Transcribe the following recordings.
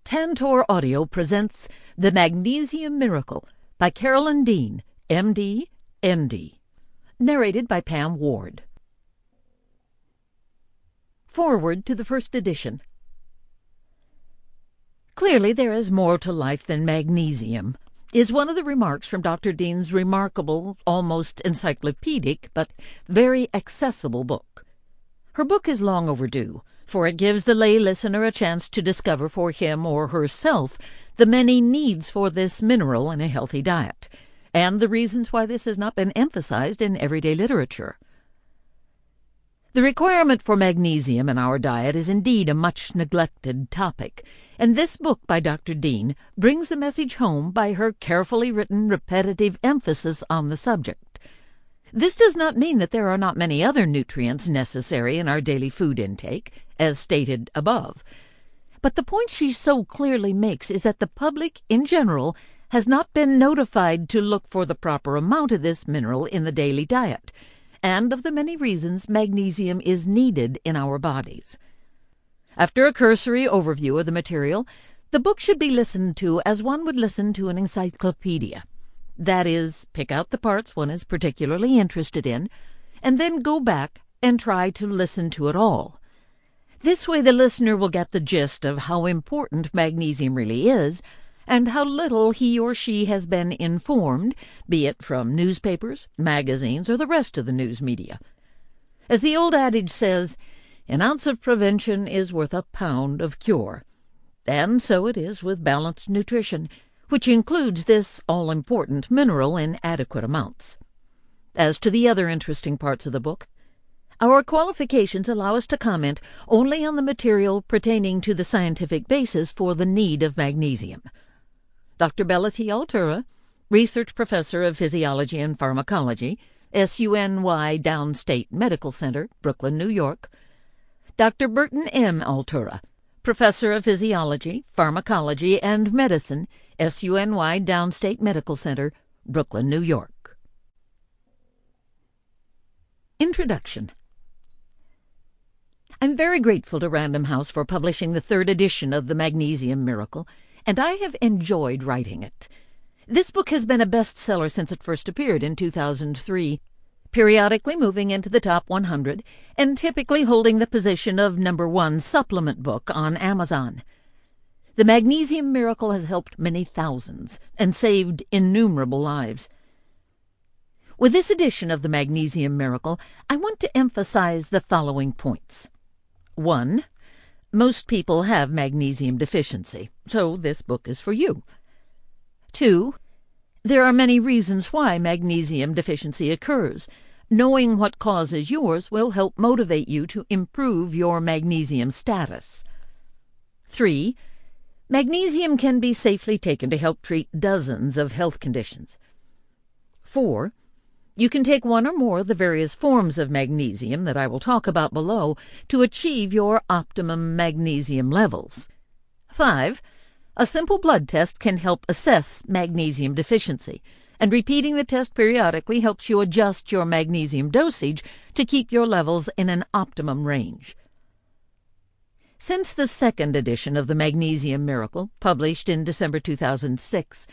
Tantor Audio presents The Magnesium Miracle by Carolyn Dean, M.D., M.D. Narrated by Pam Ward. Foreword to the first edition. Clearly there is more to life than magnesium, is one of the remarks from Dr. Dean's remarkable, almost encyclopedic, but very accessible book. Her book is long overdue, for it gives the lay listener a chance to discover for him or herself the many needs for this mineral in a healthy diet, and the reasons why this has not been emphasized in everyday literature. The requirement for magnesium in our diet is indeed a much neglected topic, and this book by Dr. Dean brings the message home by her carefully written repetitive emphasis on the subject. This does not mean that there are not many other nutrients necessary in our daily food intake, as stated above. But the point she so clearly makes is that the public, in general, has not been notified to look for the proper amount of this mineral in the daily diet, and of the many reasons magnesium is needed in our bodies. After a cursory overview of the material, the book should be listened to as one would listen to an encyclopedia. That is, pick out the parts one is particularly interested in, and then go back and try to listen to it all. This way the listener will get the gist of how important magnesium really is, and how little he or she has been informed, be it from newspapers, magazines, or the rest of the news media. As the old adage says, an ounce of prevention is worth a pound of cure. And so it is with balanced nutrition, which includes this all-important mineral in adequate amounts. As to the other interesting parts of the book, our qualifications allow us to comment only on the material pertaining to the scientific basis for the need of magnesium. Dr. Bella T. Altura, Research Professor of Physiology and Pharmacology, SUNY Downstate Medical Center, Brooklyn, New York. Dr. Burton M. Altura, Professor of Physiology, Pharmacology, and Medicine, SUNY Downstate Medical Center, Brooklyn, New York. Introduction. I'm very grateful to Random House for publishing the third edition of The Magnesium Miracle, and I have enjoyed writing it. This book has been a bestseller since it first appeared in 2003, periodically moving into the top 100 and typically holding the position of #1 supplement book on Amazon. The Magnesium Miracle has helped many thousands and saved innumerable lives. With this edition of the Magnesium Miracle, I want to emphasize the following points. 1. Most people have magnesium deficiency, so this book is for you. 2. There are many reasons why magnesium deficiency occurs. Knowing what causes yours will help motivate you to improve your magnesium status. 3. Magnesium can be safely taken to help treat dozens of health conditions. 4. You can take one or more of the various forms of magnesium that I will talk about below to achieve your optimum magnesium levels. 5. A simple blood test can help assess magnesium deficiency, and repeating the test periodically helps you adjust your magnesium dosage to keep your levels in an optimum range. Since the second edition of The Magnesium Miracle, published in December 2006,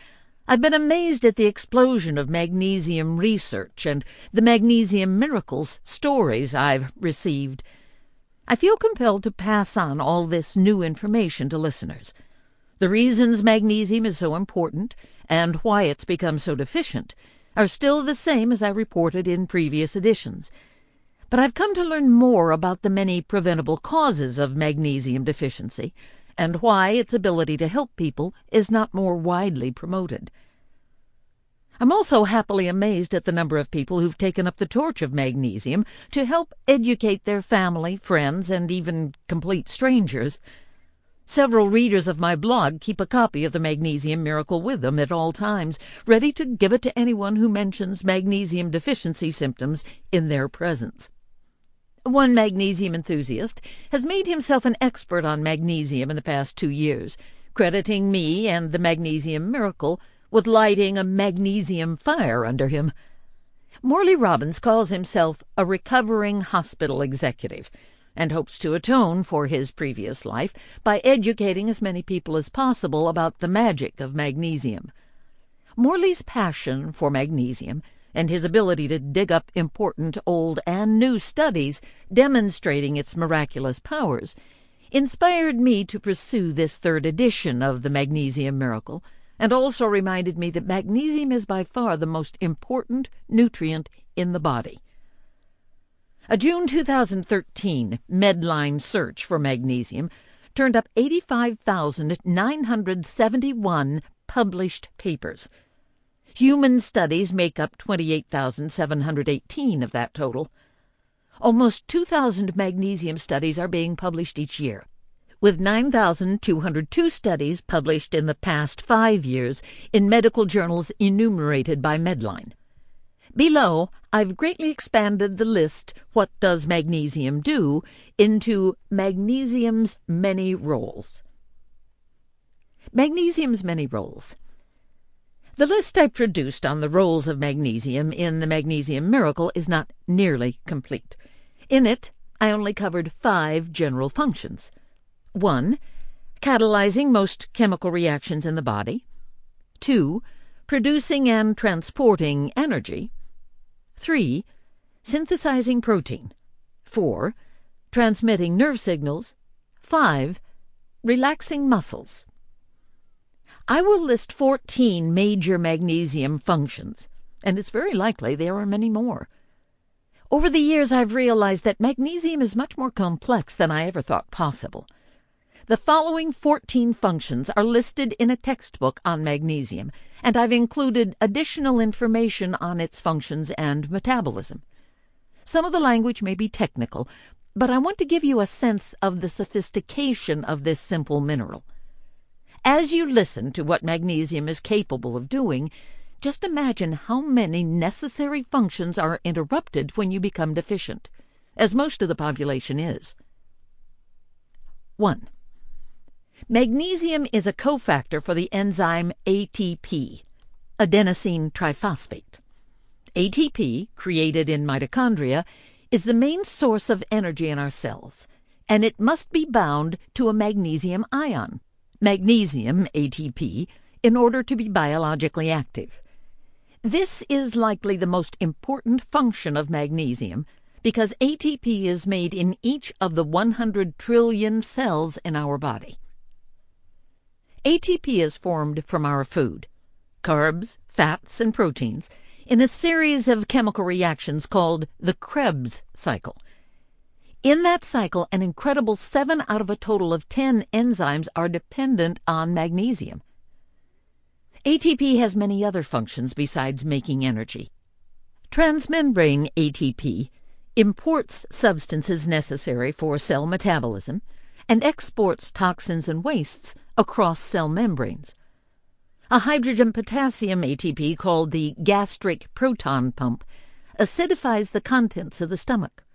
I've been amazed at the explosion of magnesium research and the Magnesium Miracles stories I've received. I feel compelled to pass on all this new information to listeners. The reasons magnesium is so important and why it's become so deficient are still the same as I reported in previous editions. But I've come to learn more about the many preventable causes of magnesium deficiency and why its ability to help people is not more widely promoted. I'm also happily amazed at the number of people who've taken up the torch of magnesium to help educate their family, friends, and even complete strangers. Several readers of my blog keep a copy of the Magnesium Miracle with them at all times, ready to give it to anyone who mentions magnesium deficiency symptoms in their presence. One magnesium enthusiast has made himself an expert on magnesium in the past 2 years, crediting me and the Magnesium Miracle with lighting a magnesium fire under him. Morley Robbins calls himself a recovering hospital executive, and hopes to atone for his previous life by educating as many people as possible about the magic of magnesium. Morley's passion for magnesium and his ability to dig up important old and new studies demonstrating its miraculous powers inspired me to pursue this third edition of the Magnesium Miracle, and also reminded me that magnesium is by far the most important nutrient in the body. A June 2013 Medline search for magnesium turned up 85,971 published papers. Human studies make up 28,718 of that total. Almost 2,000 magnesium studies are being published each year, with 9,202 studies published in the past 5 years in medical journals enumerated by Medline. Below, I've greatly expanded the list "What does magnesium do?" into magnesium's many roles. Magnesium's many roles. The list I produced on the roles of magnesium in the Magnesium Miracle is not nearly complete. In it, I only covered 5 general functions. 1. Catalyzing most chemical reactions in the body. 2. Producing and transporting energy. 3. Synthesizing protein. 4. Transmitting nerve signals. 5. Relaxing muscles. I will list 14 major magnesium functions, and it's very likely there are many more. Over the years, I've realized that magnesium is much more complex than I ever thought possible. The following 14 functions are listed in a textbook on magnesium, and I've included additional information on its functions and metabolism. Some of the language may be technical, but I want to give you a sense of the sophistication of this simple mineral. As you listen to what magnesium is capable of doing, just imagine how many necessary functions are interrupted when you become deficient, as most of the population is. 1. Magnesium is a cofactor for the enzyme ATP, adenosine triphosphate. ATP, created in mitochondria, is the main source of energy in our cells, and it must be bound to a magnesium ion, magnesium ATP, in order to be biologically active. This is likely the most important function of magnesium because ATP is made in each of the 100 trillion cells in our body. ATP is formed from our food, carbs, fats, and proteins, in a series of chemical reactions called the Krebs cycle. In that cycle, an incredible 7 out of a total of 10 enzymes are dependent on magnesium. ATP has many other functions besides making energy. Transmembrane ATP imports substances necessary for cell metabolism and exports toxins and wastes across cell membranes. A hydrogen-potassium ATP called the gastric proton pump acidifies the contents of the stomach.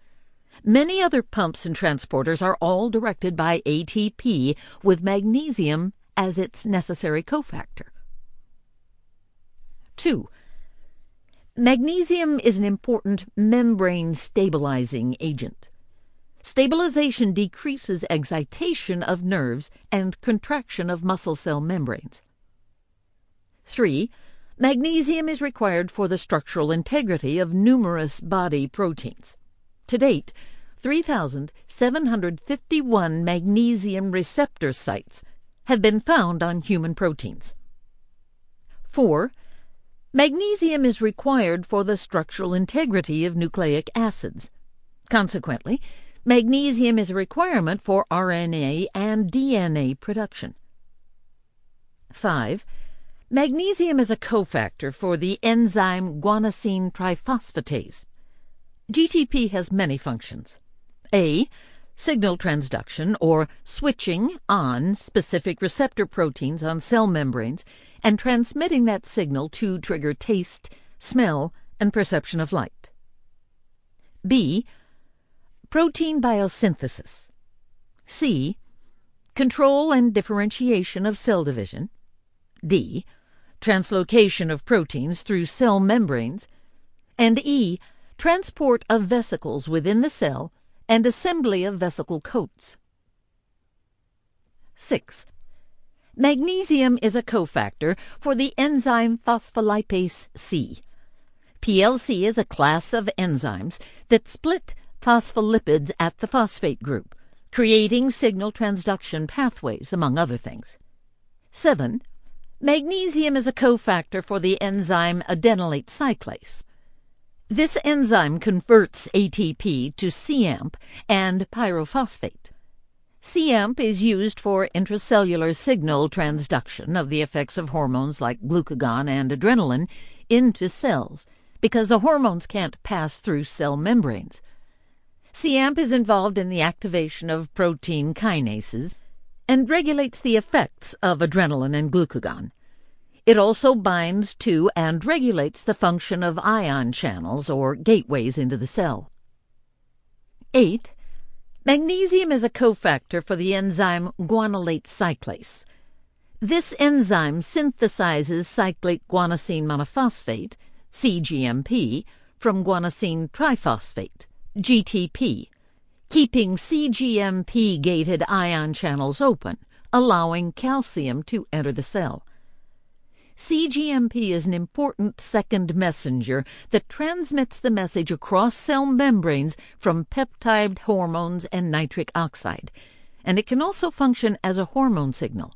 Many other pumps and transporters are all directed by ATP, with magnesium as its necessary cofactor. 2. Magnesium is an important membrane-stabilizing agent. Stabilization decreases excitation of nerves and contraction of muscle cell membranes. 3. Magnesium is required for the structural integrity of numerous body proteins. To date, 3,751 magnesium receptor sites have been found on human proteins. 4. Magnesium is required for the structural integrity of nucleic acids. Consequently, magnesium is a requirement for RNA and DNA production. 5. Magnesium is a cofactor for the enzyme guanosine triphosphatase. GTP has many functions. A. Signal transduction, or switching on specific receptor proteins on cell membranes and transmitting that signal to trigger taste, smell, and perception of light. B. Protein biosynthesis. C. Control and differentiation of cell division. D. Translocation of proteins through cell membranes. And E. Transport of vesicles within the cell and assembly of vesicle coats. 6. Magnesium is a cofactor for the enzyme phospholipase C. PLC is a class of enzymes that split phospholipids at the phosphate group, creating signal transduction pathways, among other things. 7. Magnesium is a cofactor for the enzyme adenylate cyclase. This enzyme converts ATP to CAMP and pyrophosphate. CAMP is used for intracellular signal transduction of the effects of hormones like glucagon and adrenaline into cells, because the hormones can't pass through cell membranes. CAMP is involved in the activation of protein kinases and regulates the effects of adrenaline and glucagon. It also binds to and regulates the function of ion channels or gateways into the cell. 8. Magnesium is a cofactor for the enzyme guanylate cyclase. This enzyme synthesizes cyclic guanosine monophosphate, cGMP, from guanosine triphosphate, GTP, keeping cGMP-gated ion channels open, allowing calcium to enter the cell. cGMP is an important second messenger that transmits the message across cell membranes from peptide hormones and nitric oxide, and it can also function as a hormone signal.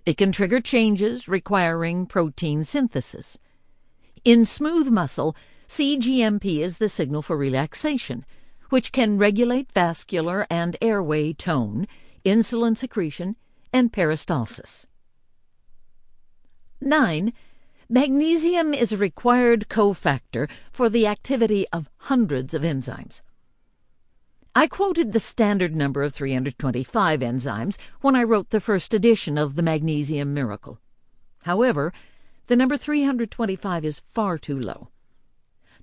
It can trigger changes requiring protein synthesis. In smooth muscle, cGMP is the signal for relaxation, which can regulate vascular and airway tone, insulin secretion, and peristalsis. 9. Magnesium is a required cofactor for the activity of hundreds of enzymes. I quoted the standard number of 325 enzymes when I wrote the first edition of the Magnesium Miracle. However, the number 325 is far too low.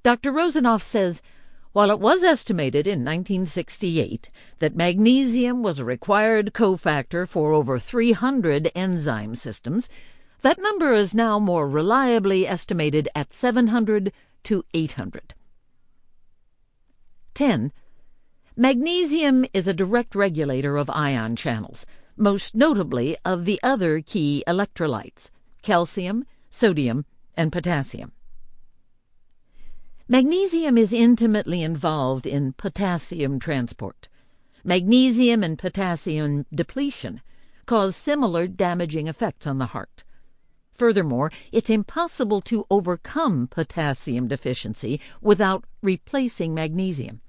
Dr. Rosenoff says, while it was estimated in 1968 that magnesium was a required cofactor for over 300 enzyme systems, that number is now more reliably estimated at 700 to 800. 10. Magnesium is a direct regulator of ion channels, most notably of the other key electrolytes, calcium, sodium, and potassium. Magnesium is intimately involved in potassium transport. Magnesium and potassium depletion cause similar damaging effects on the heart. Furthermore, it's impossible to overcome potassium deficiency without replacing magnesium.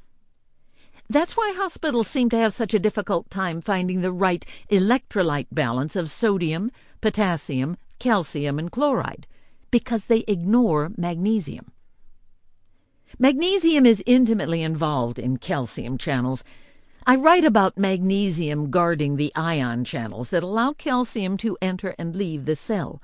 That's why hospitals seem to have such a difficult time finding the right electrolyte balance of sodium, potassium, calcium, and chloride, because they ignore magnesium. Magnesium is intimately involved in calcium channels. I write about magnesium guarding the ion channels that allow calcium to enter and leave the cell,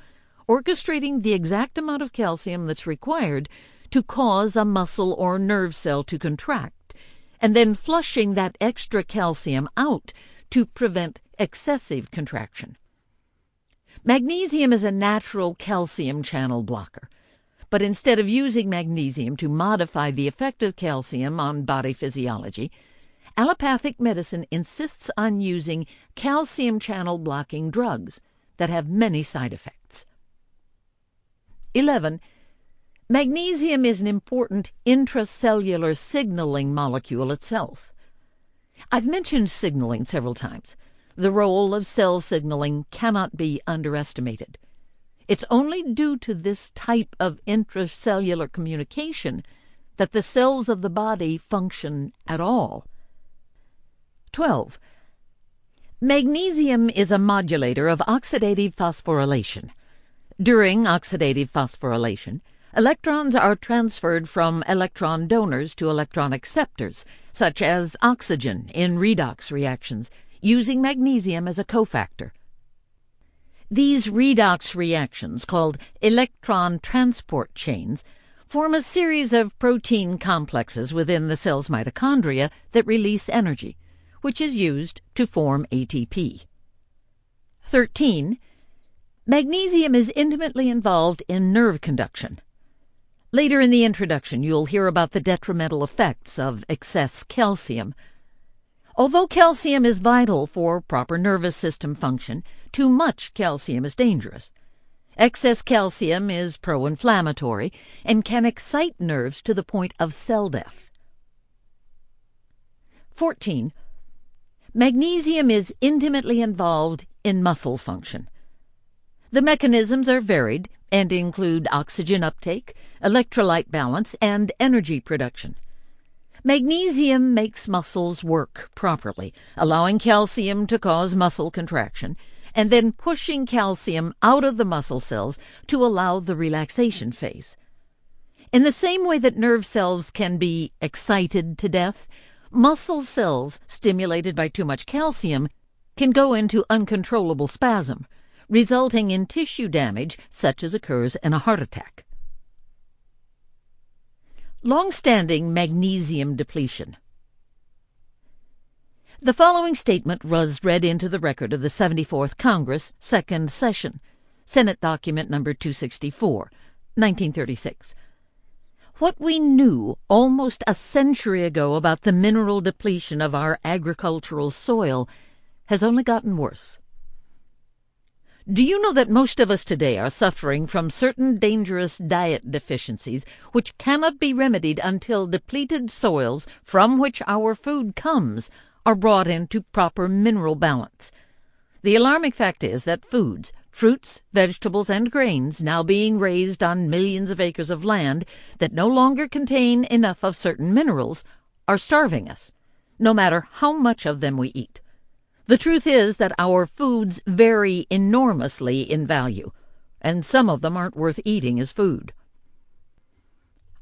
orchestrating the exact amount of calcium that's required to cause a muscle or nerve cell to contract, and then flushing that extra calcium out to prevent excessive contraction. Magnesium is a natural calcium channel blocker, but instead of using magnesium to modify the effect of calcium on body physiology, allopathic medicine insists on using calcium channel blocking drugs that have many side effects. 11. Magnesium is an important intracellular signaling molecule itself. I've mentioned signaling several times. The role of cell signaling cannot be underestimated. It's only due to this type of intracellular communication that the cells of the body function at all. 12. Magnesium is a modulator of oxidative phosphorylation. During oxidative phosphorylation, electrons are transferred from electron donors to electron acceptors, such as oxygen in redox reactions, using magnesium as a cofactor. These redox reactions, called electron transport chains, form a series of protein complexes within the cell's mitochondria that release energy, which is used to form ATP. 13. Magnesium is intimately involved in nerve conduction. Later in the introduction, you'll hear about the detrimental effects of excess calcium. Although calcium is vital for proper nervous system function, too much calcium is dangerous. Excess calcium is pro-inflammatory and can excite nerves to the point of cell death. 14. Magnesium is intimately involved in muscle function. The mechanisms are varied and include oxygen uptake, electrolyte balance, and energy production. Magnesium makes muscles work properly, allowing calcium to cause muscle contraction, and then pushing calcium out of the muscle cells to allow the relaxation phase. In the same way that nerve cells can be excited to death, muscle cells stimulated by too much calcium can go into uncontrollable spasm, resulting in tissue damage such as occurs in a heart attack. Long-standing magnesium depletion. The following statement was read into the record of the 74th Congress, Second Session, Senate Document Number 264, 1936. What we knew almost a century ago about the mineral depletion of our agricultural soil has only gotten worse. Do you know that most of us today are suffering from certain dangerous diet deficiencies which cannot be remedied until depleted soils from which our food comes are brought into proper mineral balance? The alarming fact is that foods, fruits, vegetables, and grains now being raised on millions of acres of land that no longer contain enough of certain minerals are starving us, no matter how much of them we eat. The truth is that our foods vary enormously in value, and some of them aren't worth eating as food.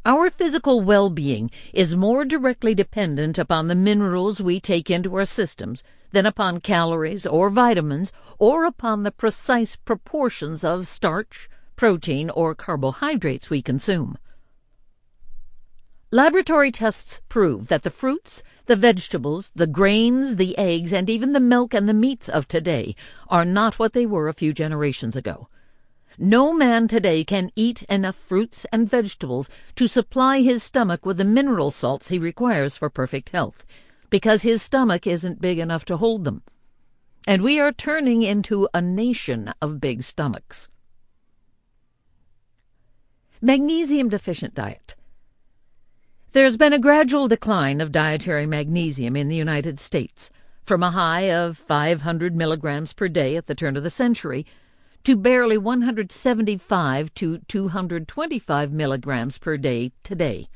Our physical well-being is more directly dependent upon the minerals we take into our systems than upon calories or vitamins or upon the precise proportions of starch, protein, or carbohydrates we consume. Laboratory tests prove that the fruits, the vegetables, the grains, the eggs, and even the milk and the meats of today are not what they were a few generations ago. No man today can eat enough fruits and vegetables to supply his stomach with the mineral salts he requires for perfect health, because his stomach isn't big enough to hold them. And we are turning into a nation of big stomachs. Magnesium-deficient diet. There's been a gradual decline of dietary magnesium in the United States, from a high of 500 milligrams per day at the turn of the century to barely 175 to 225 milligrams per day today.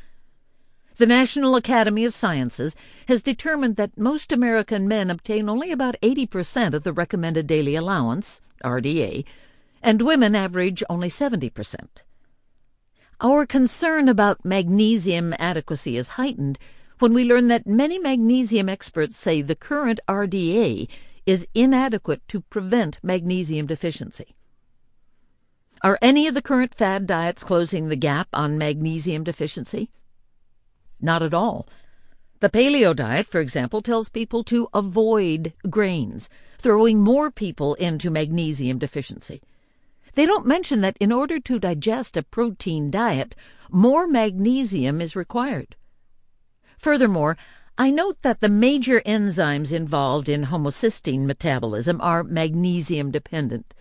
The National Academy of Sciences has determined that most American men obtain only about 80% of the recommended daily allowance, RDA, and women average only 70%. Our concern about magnesium adequacy is heightened when we learn that many magnesium experts say the current RDA is inadequate to prevent magnesium deficiency. Are any of the current fad diets closing the gap on magnesium deficiency? Not at all. The paleo diet, for example, tells people to avoid grains, throwing more people into magnesium deficiency. They don't mention that in order to digest a protein diet, more magnesium is required. Furthermore, I note that the major enzymes involved in homocysteine metabolism are magnesium-dependent.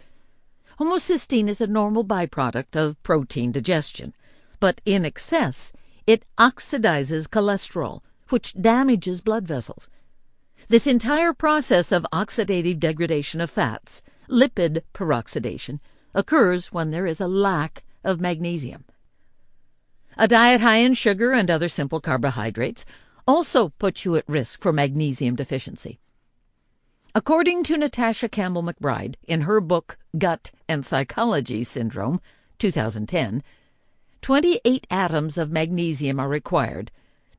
Homocysteine is a normal byproduct of protein digestion, but in excess, it oxidizes cholesterol, which damages blood vessels. This entire process of oxidative degradation of fats, lipid peroxidation, occurs when there is a lack of magnesium. A diet high in sugar and other simple carbohydrates also puts you at risk for magnesium deficiency. According to Natasha Campbell McBride in her book Gut and Psychology Syndrome, 2010, 28 atoms of magnesium are required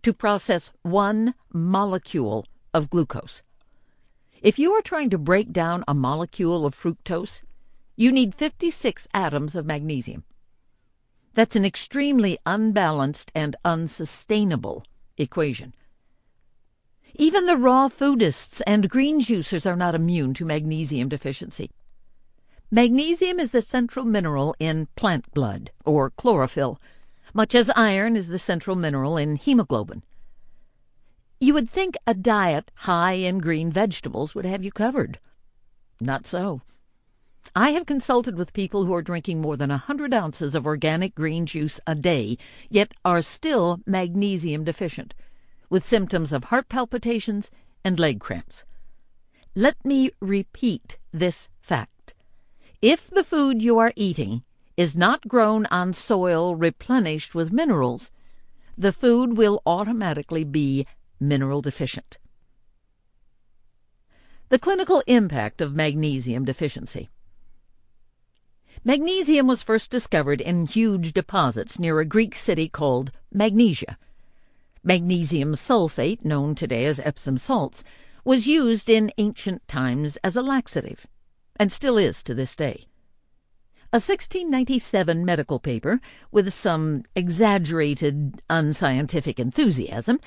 to process 1 molecule of glucose. If you are trying to break down a molecule of fructose, you need 56 atoms of magnesium. That's an extremely unbalanced and unsustainable equation. Even the raw foodists and green juicers are not immune to magnesium deficiency. Magnesium is the central mineral in plant blood, or chlorophyll, much as iron is the central mineral in hemoglobin. You would think a diet high in green vegetables would have you covered. Not so. I have consulted with people who are drinking more than 100 ounces of organic green juice a day, yet are still magnesium deficient, with symptoms of heart palpitations and leg cramps. Let me repeat this fact. If the food you are eating is not grown on soil replenished with minerals, the food will automatically be mineral deficient. The clinical impact of magnesium deficiency. Magnesium was first discovered in huge deposits near a Greek city called Magnesia. Magnesium sulfate, known today as Epsom salts, was used in ancient times as a laxative, and still is to this day. A 1697 medical paper, with some exaggerated unscientific enthusiasm,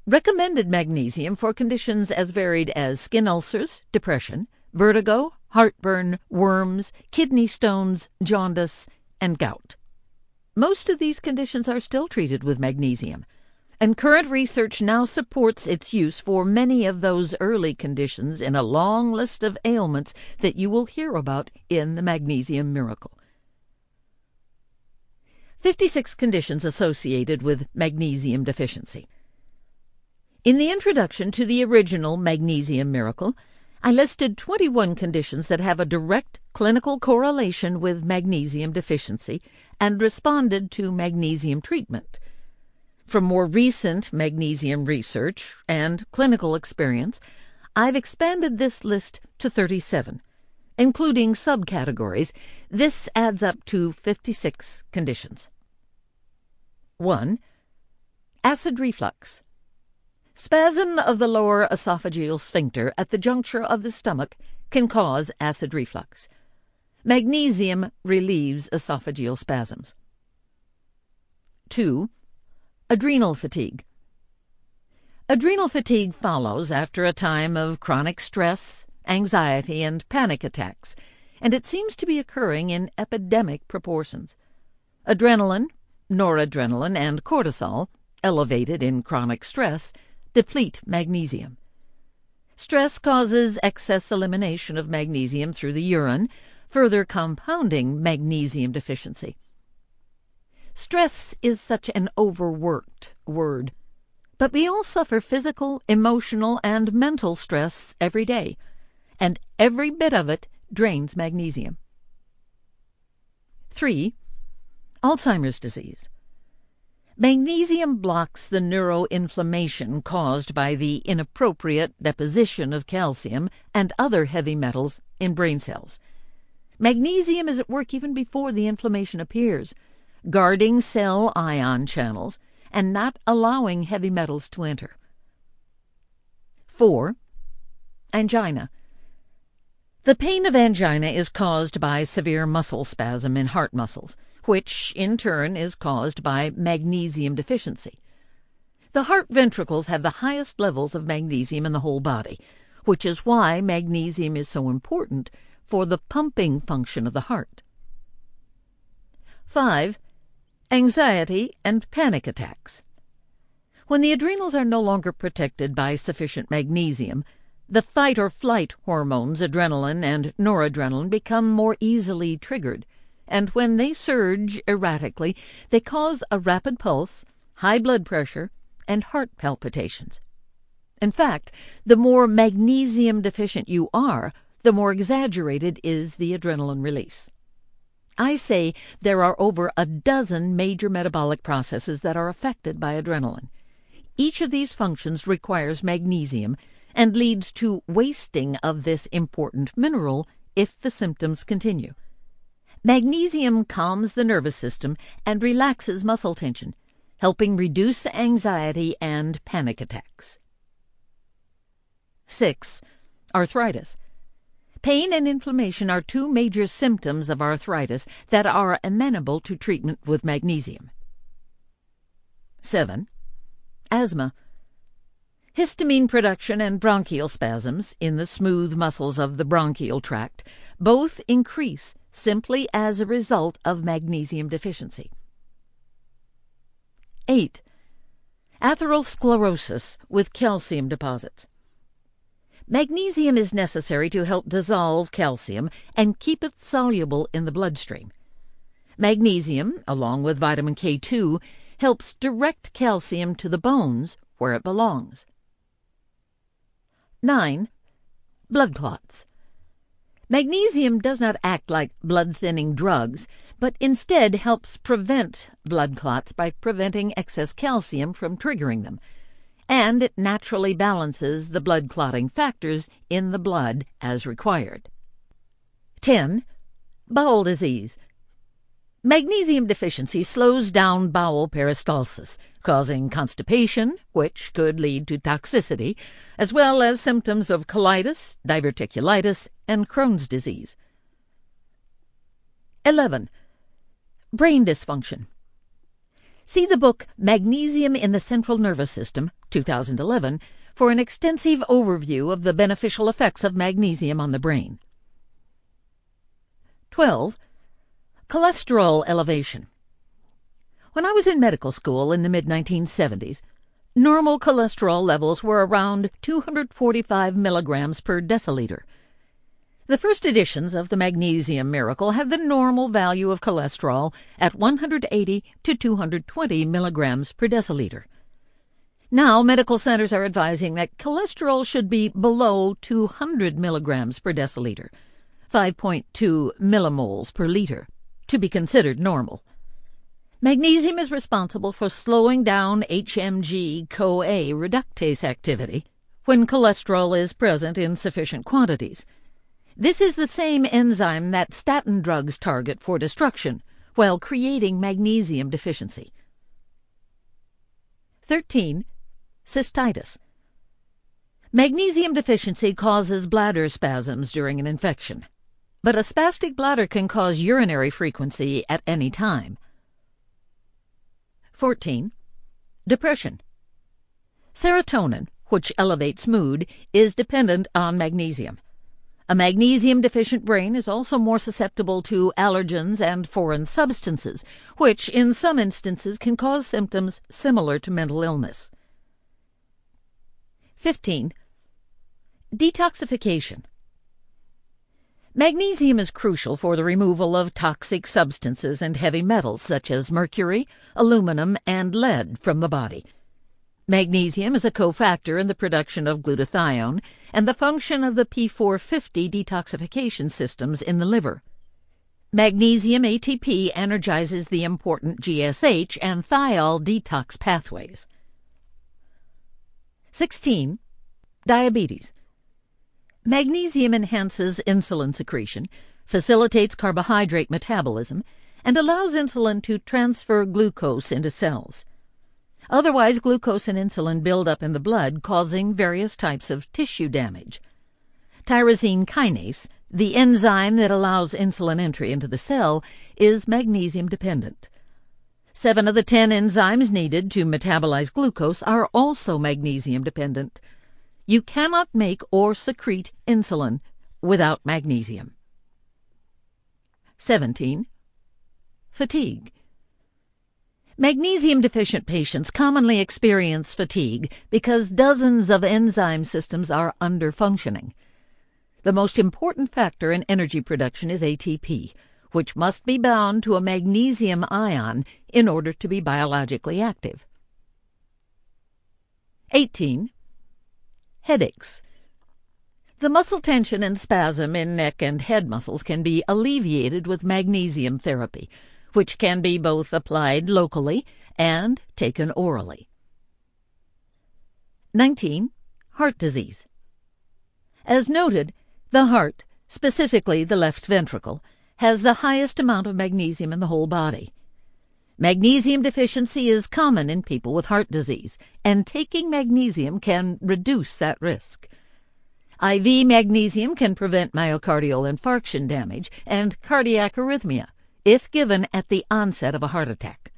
recommended magnesium for conditions as varied as skin ulcers, depression, vertigo, heartburn, worms, kidney stones, jaundice, and gout. Most of these conditions are still treated with magnesium, and current research now supports its use for many of those early conditions in a long list of ailments that you will hear about in the Magnesium Miracle. 56 conditions associated with magnesium deficiency. In the introduction to the original Magnesium Miracle, I listed 21 conditions that have a direct clinical correlation with magnesium deficiency and responded to magnesium treatment. From more recent magnesium research and clinical experience, I've expanded this list to 37, including subcategories. This adds up to 56 conditions. 1. Acid reflux. Spasm of the lower esophageal sphincter at the juncture of the stomach can cause acid reflux. Magnesium relieves esophageal spasms. 2. Adrenal fatigue. Adrenal fatigue follows after a time of chronic stress, anxiety, and panic attacks, and it seems to be occurring in epidemic proportions. Adrenaline, noradrenaline, and cortisol, elevated in chronic stress, deplete magnesium. Stress causes excess elimination of magnesium through the urine, further compounding magnesium deficiency. Stress is such an overworked word, but we all suffer physical, emotional, and mental stress every day, and every bit of it drains magnesium. 3. Alzheimer's disease. Magnesium blocks the neuroinflammation caused by the inappropriate deposition of calcium and other heavy metals in brain cells. Magnesium is at work even before the inflammation appears, guarding cell ion channels and not allowing heavy metals to enter. 4. Angina. The pain of angina is caused by severe muscle spasm in heart muscles, which in turn is caused by magnesium deficiency. The heart ventricles have the highest levels of magnesium in the whole body, which is why magnesium is so important for the pumping function of the heart. 5. Anxiety and panic attacks. When the adrenals are no longer protected by sufficient magnesium, the fight-or-flight hormones, adrenaline and noradrenaline, become more easily triggered, and when they surge erratically, they cause a rapid pulse, high blood pressure, and heart palpitations. In fact, the more magnesium deficient you are, the more exaggerated is the adrenaline release. I say there are over a dozen major metabolic processes that are affected by adrenaline. Each of these functions requires magnesium and leads to wasting of this important mineral if the symptoms continue. Magnesium calms the nervous system and relaxes muscle tension, helping reduce anxiety and panic attacks. 6. Arthritis. Pain and inflammation are two major symptoms of arthritis that are amenable to treatment with magnesium. 7. Asthma. Histamine production and bronchial spasms in the smooth muscles of the bronchial tract both increase simply as a result of magnesium deficiency. 8. atherosclerosis with calcium deposits. Magnesium is necessary to help dissolve calcium and keep it soluble in the bloodstream. Magnesium, along with vitamin K2, helps direct calcium to the bones where it belongs. 9. Blood clots. Magnesium does not act like blood-thinning drugs, but instead helps prevent blood clots by preventing excess calcium from triggering them, and it naturally balances the blood clotting factors in the blood as required. 10. Bowel disease. Magnesium deficiency slows down bowel peristalsis, causing constipation, which could lead to toxicity, as well as symptoms of colitis, diverticulitis, and Crohn's disease. 11. Brain dysfunction. See the book Magnesium in the Central Nervous System, 2011, for an extensive overview of the beneficial effects of magnesium on the brain. 12. Cholesterol elevation. When I was in medical school in the mid-1970s, normal cholesterol levels were around 245 milligrams per deciliter. The first editions of the Magnesium Miracle have the normal value of cholesterol at 180 to 220 milligrams per deciliter. Now, medical centers are advising that cholesterol should be below 200 milligrams per deciliter, 5.2 millimoles per liter, to be considered normal. Magnesium is responsible for slowing down HMG-CoA reductase activity when cholesterol is present in sufficient quantities. This is the same enzyme that statin drugs target for destruction while creating magnesium deficiency. 13. Cystitis. Magnesium deficiency causes bladder spasms during an infection, but a spastic bladder can cause urinary frequency at any time. 14. Depression. Serotonin, which elevates mood, is dependent on magnesium. A magnesium-deficient brain is also more susceptible to allergens and foreign substances, which in some instances can cause symptoms similar to mental illness. 15. Detoxification. Magnesium is crucial for the removal of toxic substances and heavy metals such as mercury, aluminum, and lead from the body. Magnesium is a cofactor in the production of glutathione and the function of the P450 detoxification systems in the liver. Magnesium ATP energizes the important GSH and thiol detox pathways. 16. Diabetes. Magnesium enhances insulin secretion, facilitates carbohydrate metabolism, and allows insulin to transfer glucose into cells. Otherwise, glucose and insulin build up in the blood, causing various types of tissue damage. Tyrosine kinase, the enzyme that allows insulin entry into the cell, is magnesium-dependent. 7 of the 10 enzymes needed to metabolize glucose are also magnesium-dependent. You cannot make or secrete insulin without magnesium. 17. Fatigue. Magnesium-deficient patients commonly experience fatigue because dozens of enzyme systems are under-functioning. The most important factor in energy production is ATP, which must be bound to a magnesium ion in order to be biologically active. 18. Headaches. The muscle tension and spasm in neck and head muscles can be alleviated with magnesium therapy, which can be both applied locally and taken orally. 19. Heart disease. As noted, the heart, specifically the left ventricle, has the highest amount of magnesium in the whole body. Magnesium deficiency is common in people with heart disease, and taking magnesium can reduce that risk. IV magnesium can prevent myocardial infarction damage and cardiac arrhythmia if given at the onset of a heart attack.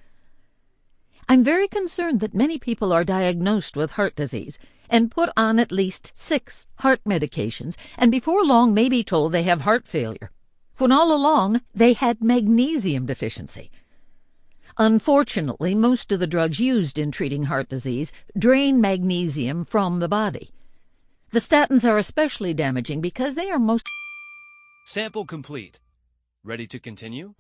I'm very concerned that many people are diagnosed with heart disease and put on at least 6 heart medications, and before long may be told they have heart failure, when all along they had magnesium deficiency. Unfortunately, most of the drugs used in treating heart disease drain magnesium from the body. The statins are especially damaging because they are most... Sample complete. Ready to continue?